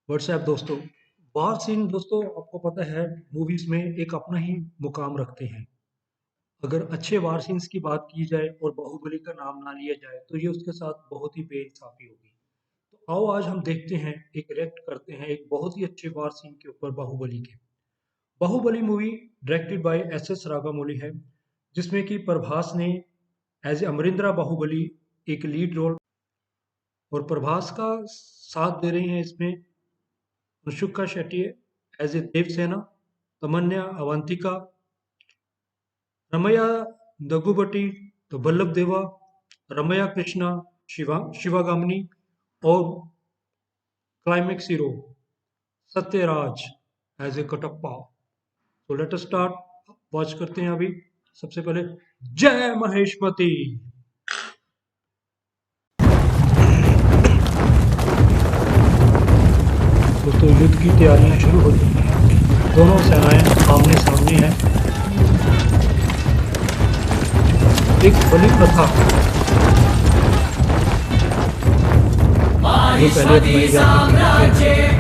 WhatsApp दोस्तों। War scene दोस्तों आपको पता है मूवीज में एक अपना ही मुकाम रखते हैं। अगर अच्छे वार सीन्स की बात की जाए और बाहुबली का नाम ना लिया जाए तो ये उसके साथ बहुत ही बेइंसाफी होगी। तो आओ आज हम देखते हैं, एक रिएक्ट करते हैं एक बहुत ही अच्छे वार सीन के ऊपर बाहुबली के। Baahubali movie directed by S Rajamouli है, जिसमें कि प्रभास ने एज ए अमरिंद्रा बाहुबली एक लीड रोल, और प्रभास का साथ दे रही हैं इसमें अनुष्का शेट्टी एज ए देवसेना, तमन्या अवंतिका, रमैया दग्गुबटी तो बल्लभ देवा, रमैया कृष्णा, शिवागामिनी और climax hero Sathyaraj as a Kattappa. तो लेट अस स्टार्ट, वॉच करते हैं अभी। सबसे पहले जय महेशमती। दोस्तों युद्ध की तैयारियां शुरू हो चुकी हैं, दोनों सेनाएं आमने सामने हैं। एक बलि प्रथा जो पहले अपनाई जाती है।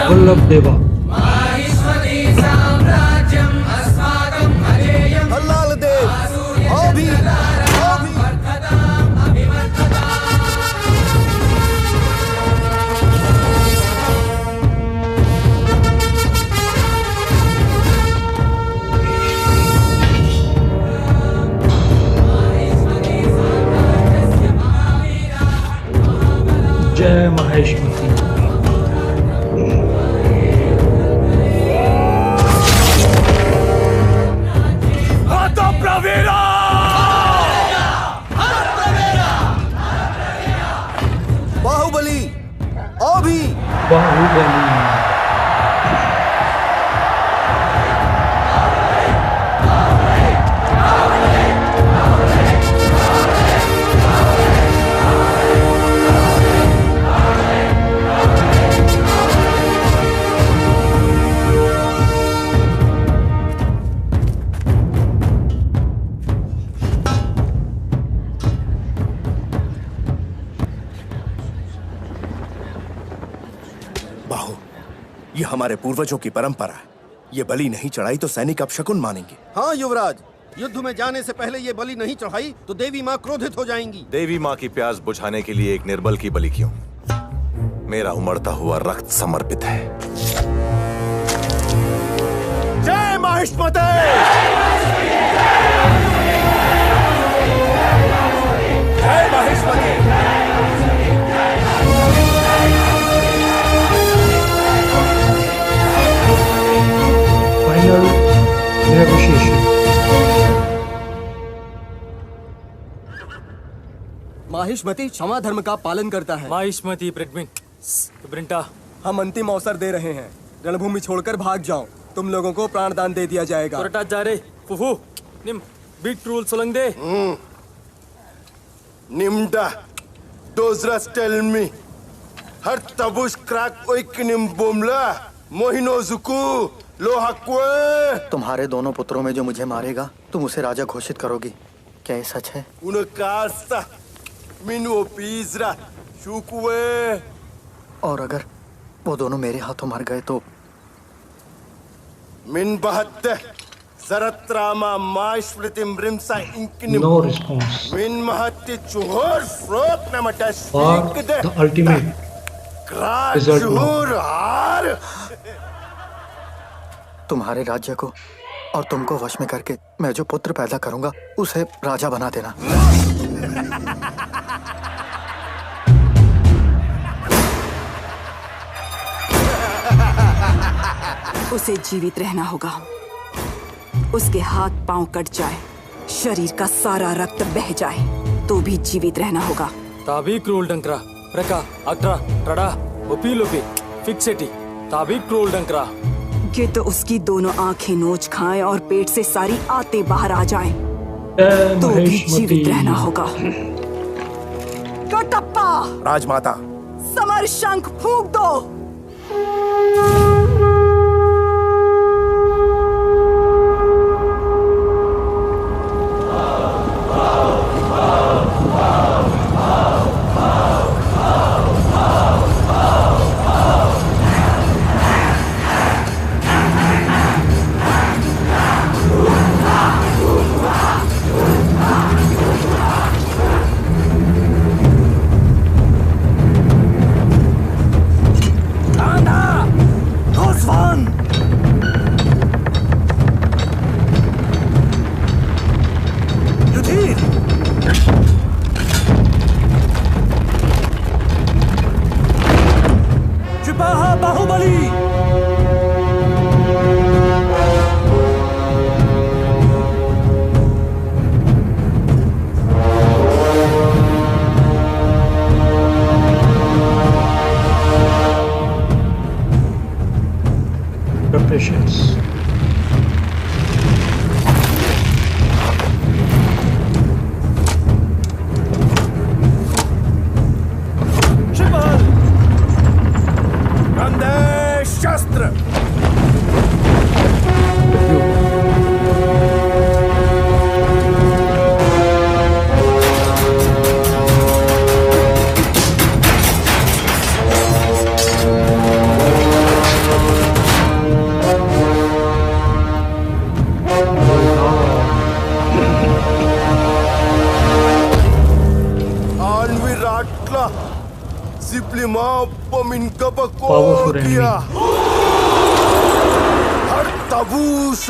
वल्लभ देवा हल्लाल देव अभी जय महेशमती। बाहुबली अभी बाहुबली बाहु, ये हमारे पूर्वजों की परंपरा है। ये बलि नहीं चढ़ाई तो सैनिक अपशकुन मानेंगे। हाँ युवराज, युद्ध में जाने से पहले ये बलि नहीं चढ़ाई तो देवी माँ क्रोधित हो जाएंगी। देवी माँ की प्यास बुझाने के लिए एक निर्बल की बलि क्यों? मेरा उमड़ता हुआ रक्त समर्पित है। जय महेशमती। जय महेशमती। Final negotiation. माहिष्मती क्षमा धर्म का पालन करता है। माहिष्मती प्रिंटा हम अंतिम अवसर दे रहे हैं, रणभूमि छोड़कर भाग जाओ। तुम लोगों को प्राणदान दे दिया जाएगा। जा रे फुफू निम बिग रूल सोलंग दे। निम्डा डोजरस टेल मी हर तबुश क्रैक ओइकनिम बोमला मोहिनो जुकू लोहाक्वे। तुम्हारे दोनों पुत्रों में जो मुझे मारेगा तुम उसे राजा घोषित करोगी, क्या ये सच है? उनकास्ता मिनो पीजरा शुकुए। और अगर वो दोनों मेरे हाथों मर गए तो? मिन बहत्ते सरत्रामा माश्वृतिम रिमसा इंकनिम नो रिस्पॉन्स मिन महत्ति चुहोर फ्रोक नमटस फॉर द अल्टीमेट रिजल्ट। चुहोर हार। तुम्हारे राज्य को और तुमको वश में करके मैं जो पुत्र पैदा करूंगा उसे राजा बना देना। उसे जीवित रहना होगा, उसके हाथ पांव कट जाए, शरीर का सारा रक्त बह जाए तो भी जीवित रहना होगा। ताबी क्रूल डंकरा प्रका अक्रा ट्रडा ओपी लोपी फिक्सेटी ताबी क्रूल डंकरा। कि तो उसकी दोनों आंखें नोच खाएं और पेट से सारी आतें बाहर आ जाएं, जय तो भी महेशमती। जीवित रहना होगा। कटप्पा, राजमाता, समर शंख फूंक दो। Patience. कंधे शस्त्र। Powerful enemy. हर तबूस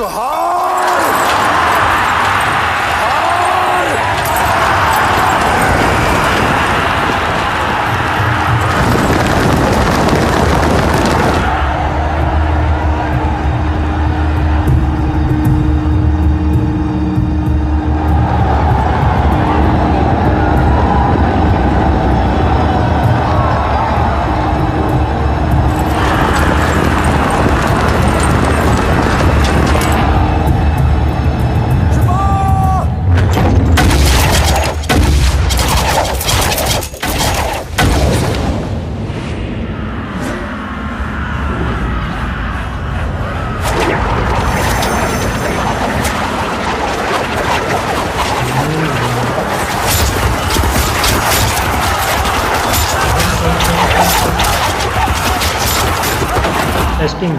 Testing.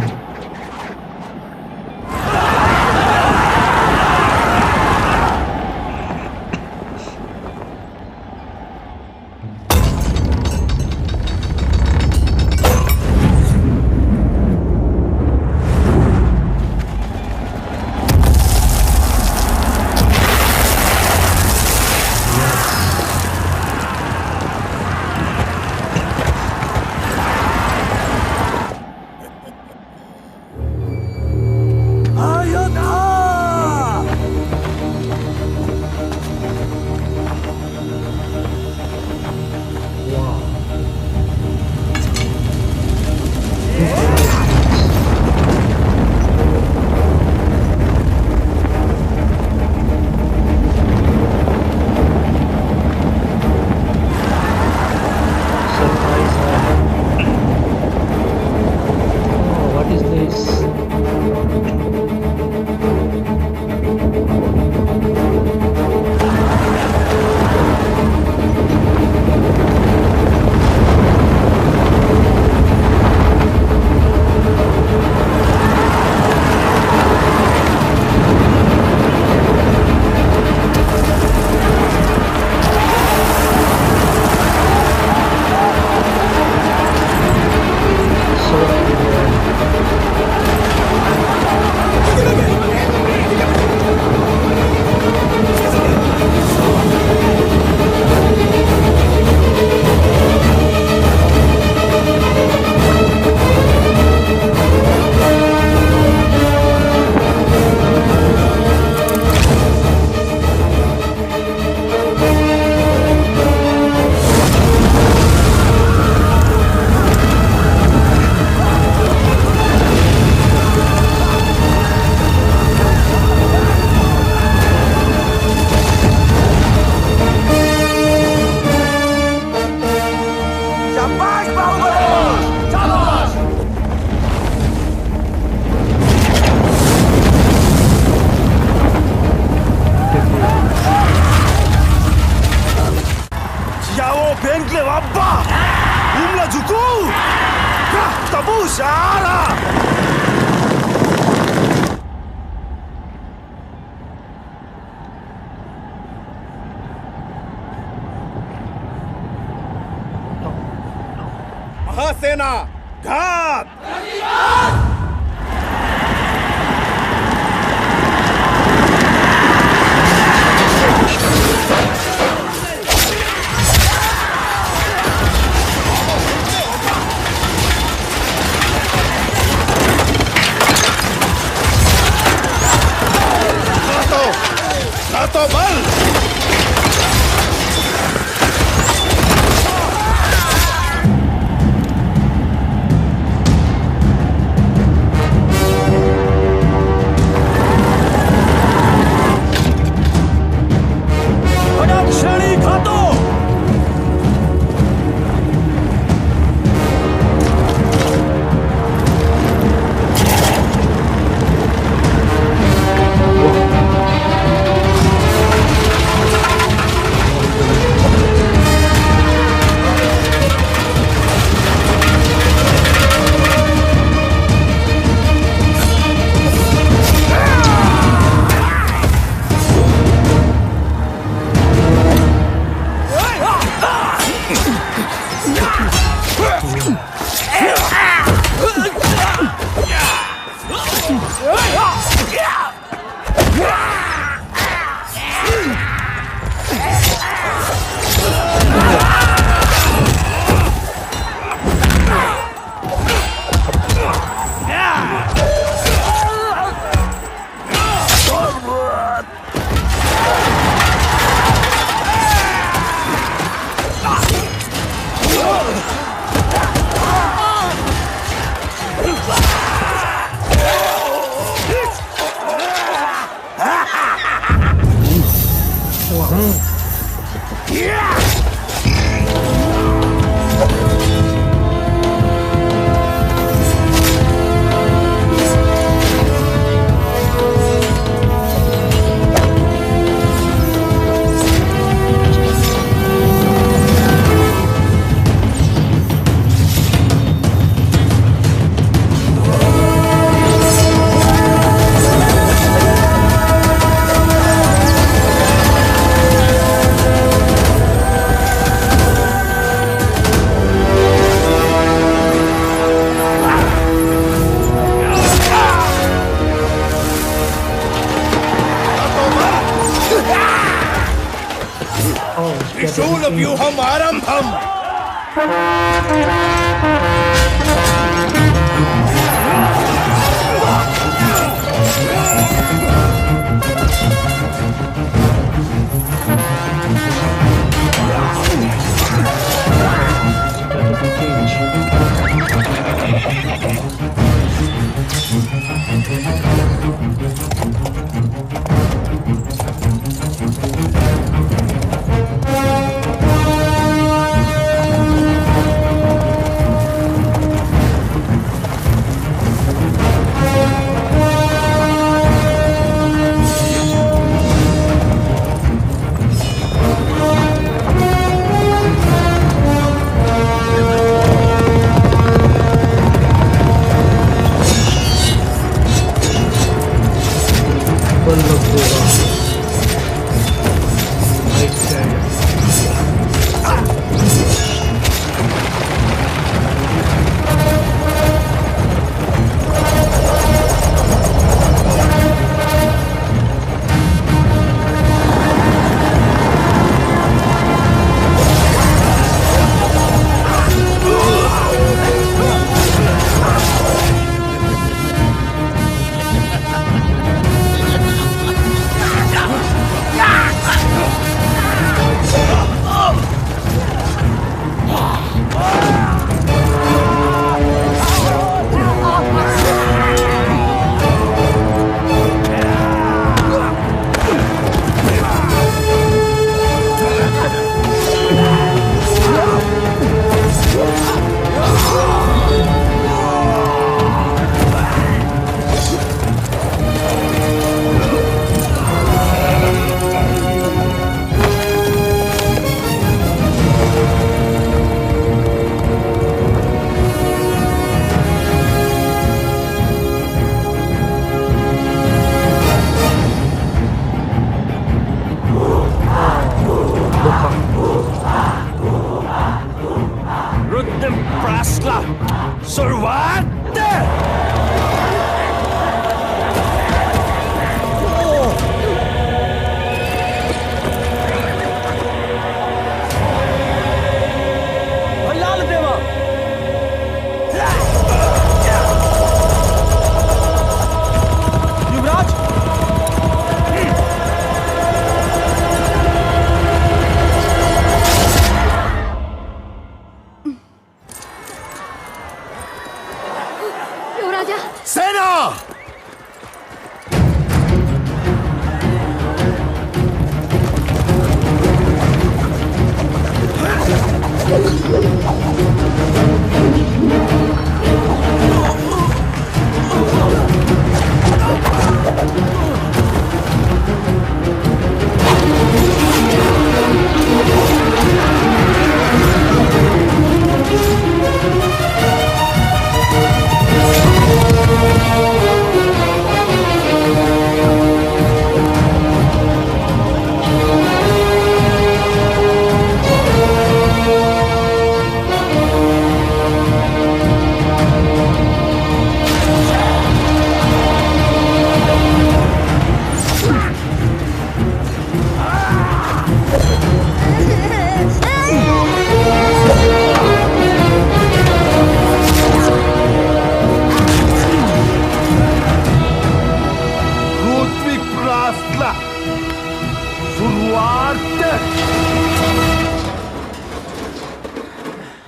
तुषारा महासेना घात तो बल श्रेणी घातो त्रिशूलव्यूहम् आरम्भम् राजा। सेना!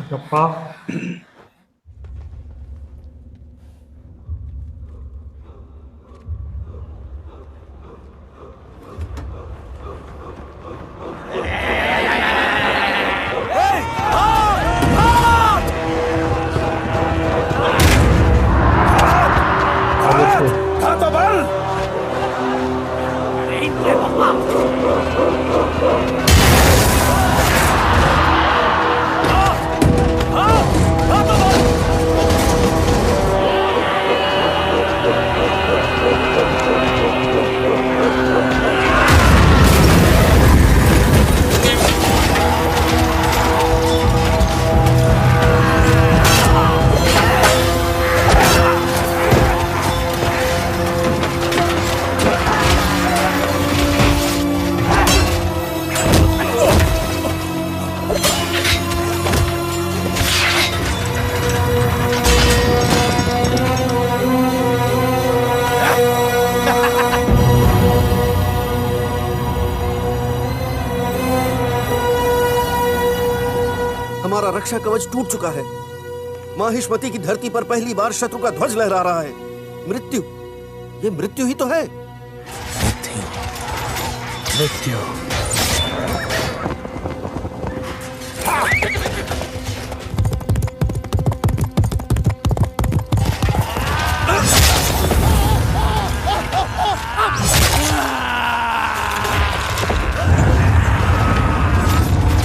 गप्पा हमारा रक्षा कवच टूट चुका है। माहिष्मति की धरती पर पहली बार शत्रु का ध्वज लहरा रहा है। मृत्यु, ये मृत्यु ही तो है। मृत्यु।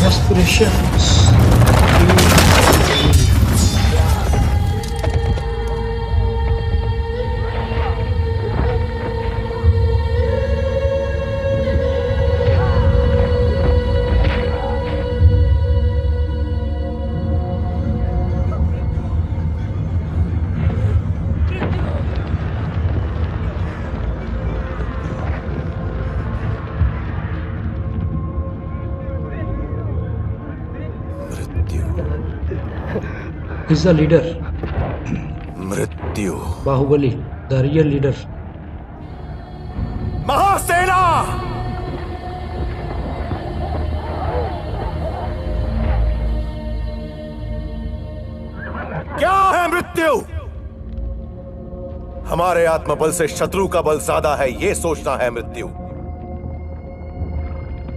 Aspirations. He's the leader. मृत्यु। Bahubali, the real leader. महासेना! क्या है मृत्यु? हमारे आत्मबल से शत्रु का बल ज्यादा है, ये सोचना है मृत्यु।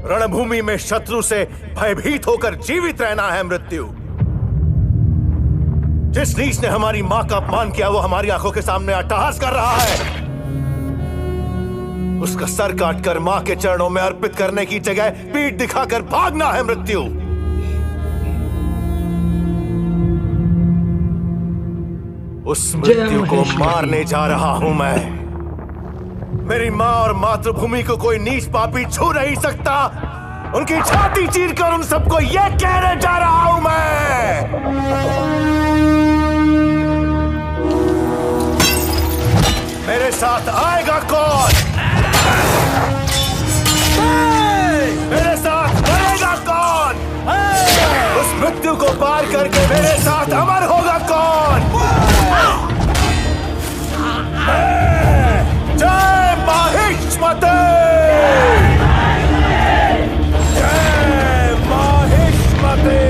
रणभूमि में शत्रु से भयभीत होकर जीवित रहना है मृत्यु। जिस नीच ने हमारी मां का अपमान किया वो हमारी आंखों के सामने अट्टहास कर रहा है। उसका सर काटकर मां के चरणों में अर्पित करने की जगह पीठ दिखाकर भागना है मृत्यु। उस मृत्यु को मारने जा रहा हूं मैं। मेरी मां और मातृभूमि को कोई नीच पापी छू नहीं सकता। उनकी छाती चीरकर उन सबको यह कहने जा रहा हूं मैं। मेरे साथ आएगा कौन? मेरे साथ आएगा कौन? उस मृत्यु को पार करके मेरे साथ अमर होगा कौन? जय माहिष्मति! जय माहिष्मति!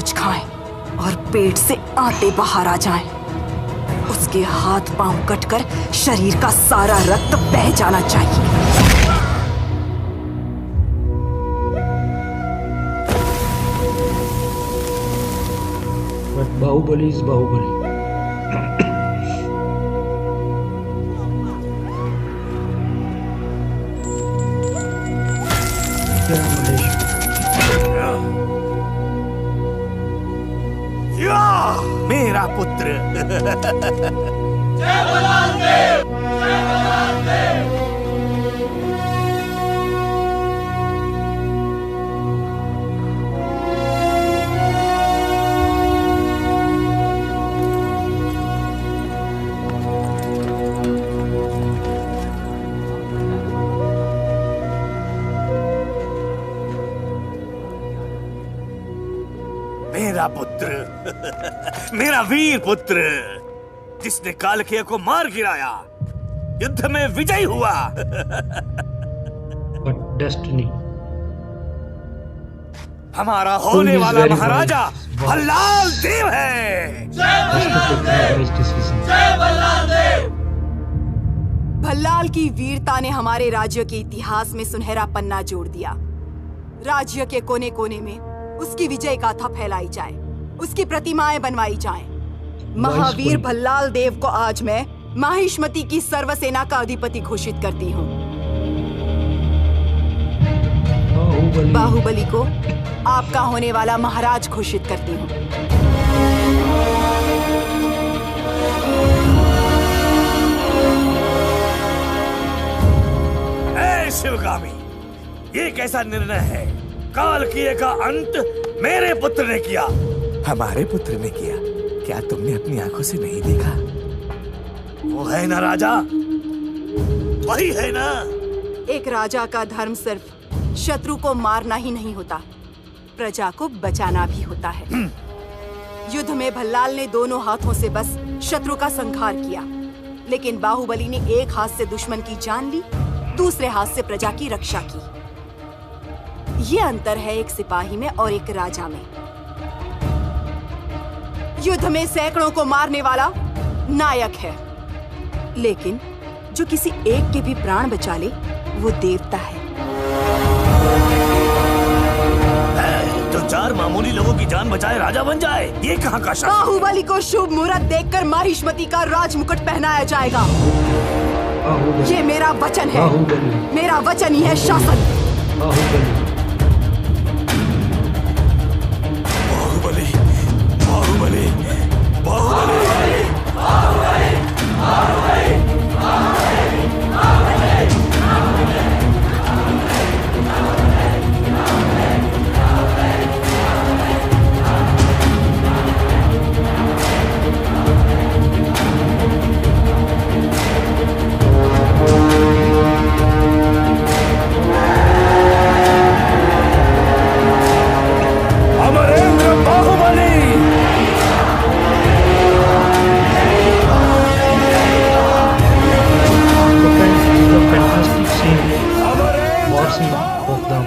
कुछ खाएं और पेट से आते बाहर आ जाएं। उसके हाथ पांव कटकर शरीर का सारा रक्त बह जाना चाहिए। But Baahubali is Baahubali. क्या महेश? मेरा पुत्र। मेरा पुत्र, मेरा वीर पुत्र, जिसने कालकेय को मार गिराया, युद्ध में विजयी हुआ। बट डेस्टिनी हमारा होने वाला महाराजा भल्लाल देव है। भल्लाल की वीरता ने हमारे राज्य के इतिहास में सुनहरा पन्ना जोड़ दिया। राज्य के कोने कोने में उसकी विजय गाथा फैलाई जाए, उसकी प्रतिमाएं बनवाई जाएं। महावीर भल्लाल देव को आज मैं माहिष्मति की सर्वसेना का अधिपति घोषित करती हूँ। बाहुबली को आपका होने वाला महाराज घोषित करती हूँ। ऐ शिवगामी, ये कैसा निर्णय है? कालकीय का अंत मेरे पुत्र ने किया। हमारे पुत्र ने किया? क्या तुमने अपनी आंखों से नहीं देखा? वो है ना राजा, वही है ना। एक राजा का धर्म सिर्फ शत्रु को मारना ही नहीं होता, प्रजा को बचाना भी होता है। युद्ध में भल्लाल ने दोनों हाथों से बस शत्रु का संहार किया, लेकिन बाहुबली ने एक हाथ से दुश्मन की जान ली, दूसरे हाथ से प्रजा की रक्षा की। ये अंतर है एक सिपाही में और एक राजा में। युद्ध में सैकड़ों को मारने वाला नायक है, लेकिन जो किसी एक के भी प्राण बचा ले वो देवता है। जो चार मामूली लोगों की जान बचाए राजा बन जाए, ये कहाँ का शासन? बाहुबली को शुभ मुहूर्त देखकर माहिष्मति का राजमुकुट पहनाया जाएगा। ये मेरा वचन है। मेरा वचन ही है शासन। Baahubali Baahubali Baahubali Amarendra Baahubali.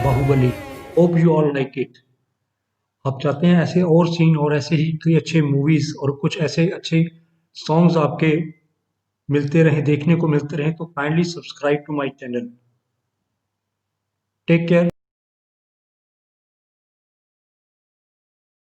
Baahubali, hope you all like it. आप चाहते हैं ऐसे और सीन और ऐसे ही कई अच्छे मूवीज और कुछ ऐसे अच्छे सॉन्ग्स आपके मिलते रहें, देखने को मिलते रहें, तो kindly subscribe to my channel. Take care.